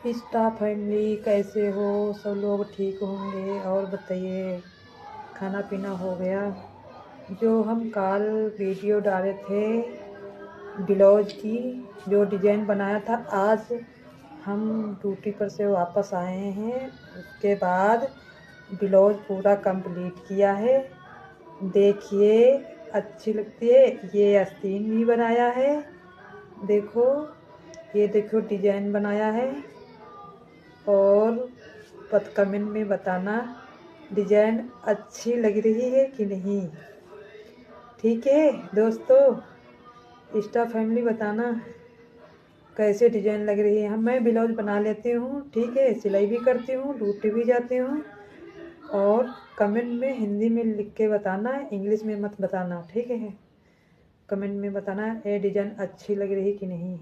Staff family कैसे हो? सब लोग ठीक होंगे। और बताइए, खाना पीना हो गया? जो हम कल वीडियो डाले थे ब्लाउज की, जो डिजाइन बनाया था, आज हम ड्यूटी पर से वापस आए हैं। उसके बाद ब्लाउज पूरा कंप्लीट किया है। देखिए, अच्छी लगती है। ये आस्तीन भी बनाया है, देखो, ये देखो डिजाइन बनाया है। और कमेंट में बताना डिजाइन अच्छी लग रही है कि नहीं। ठीक है दोस्तों, स्टाफ फैमिली, बताना कैसे डिजाइन लग रही है। मैं ब्लाउज बना लेती हूँ, ठीक है, सिलाई भी करती हूँ, ड्यूटी भी जाती हूँ। और कमेंट में हिंदी में लिख के बताना, इंग्लिश में मत बताना, ठीक है। कमेंट में बताना ये डिजाइन अच्छी लग रही कि नहीं।